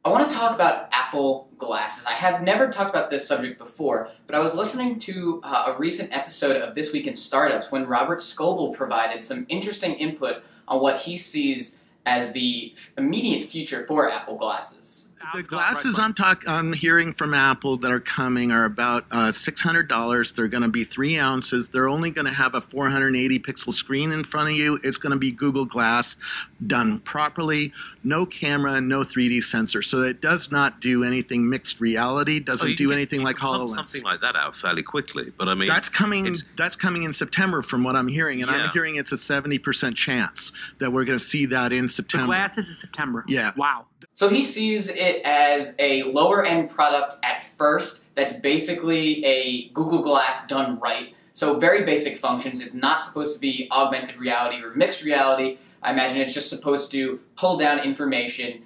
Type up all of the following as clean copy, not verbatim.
I want to talk about Apple Glasses. I have never talked about this subject before, but I was listening to a recent episode of This Week in Startups when Robert Scoble provided some interesting input on what he sees as the immediate future for Apple Glasses. The glasses I'm hearing from Apple that are coming are about $600. They're going to be 3 ounces. They're only going to have a 480 pixel screen in front of you. It's going to be Google Glass done properly. No camera, no 3D sensor. So it does not do anything mixed reality. Doesn't do anything like HoloLens. Something like that out fairly quickly, but I mean that's coming. That's coming in September, from what I'm hearing, and I'm hearing it's a 70% chance that we're going to see that in September. The glasses in September. Yeah. Wow. So he sees it as a lower end product at first that's basically a Google Glass done right. So very basic functions. It's not supposed to be augmented reality or mixed reality. I imagine it's just supposed to pull down information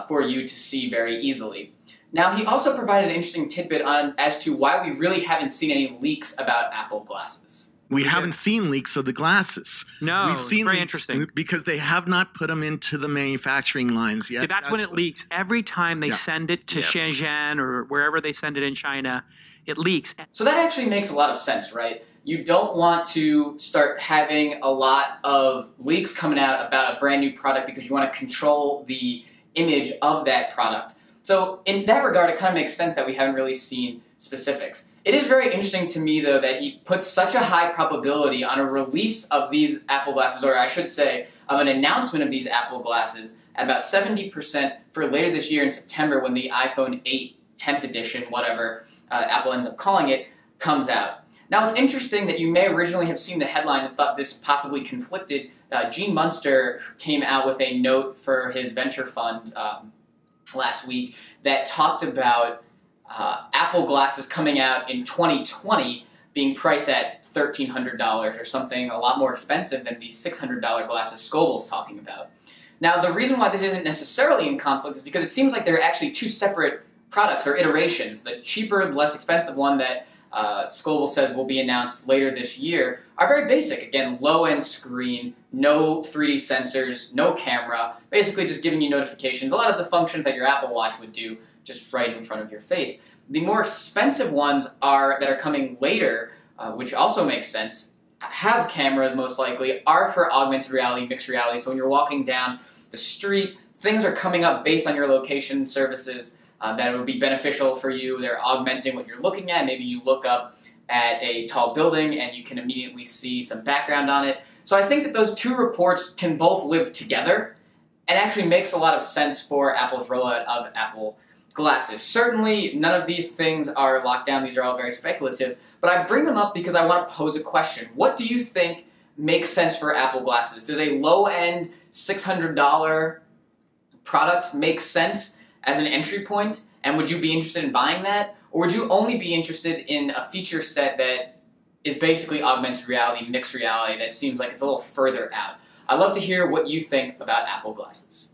for you to see very easily. Now he also provided an interesting tidbit on as to why we really haven't seen any leaks about Apple Glasses. We haven't seen leaks of the glasses. No, we've seen very leaks interesting. because they have not put them into the manufacturing lines yet. Yeah, that's when it leaks. Every time they send it to Shenzhen or wherever they send it in China, it leaks. So that actually makes a lot of sense, right? You don't want to start having a lot of leaks coming out about a brand new product because you want to control the image of that product. So in that regard, it kind of makes sense that we haven't really seen specifics. It is very interesting to me, though, that he puts such a high probability on a release of these Apple Glasses, or I should say, of an announcement of these Apple Glasses, at about 70% for later this year in September when the iPhone 8 10th edition, whatever Apple ends up calling it, comes out. Now, it's interesting that you may originally have seen the headline and thought this possibly conflicted. Gene Munster came out with a note for his venture fund last week that talked about Apple Glasses coming out in 2020 being priced at $1,300 or something a lot more expensive than the $600 glasses Scoble's talking about. Now, the reason why this isn't necessarily in conflict is because it seems like they're actually two separate products or iterations. The cheaper, less expensive one that Scoble says will be announced later this year are very basic. Again, low-end screen, no 3D sensors, no camera, basically just giving you notifications. A lot of the functions that your Apple Watch would do just right in front of your face. The more expensive ones that are coming later, which also makes sense, have cameras most likely, are for augmented reality, mixed reality. So when you're walking down the street, things are coming up based on your location services that would be beneficial for you. They're augmenting what you're looking at. Maybe you look up at a tall building and you can immediately see some background on it. So I think that those two reports can both live together and actually makes a lot of sense for Apple's rollout of Apple Glasses. Certainly, none of these things are locked down. These are all very speculative. But I bring them up because I want to pose a question. What do you think makes sense for Apple Glasses? Does a low-end $600 product make sense as an entry point? And would you be interested in buying that? Or would you only be interested in a feature set that is basically augmented reality, mixed reality, that seems like it's a little further out? I'd love to hear what you think about Apple Glasses.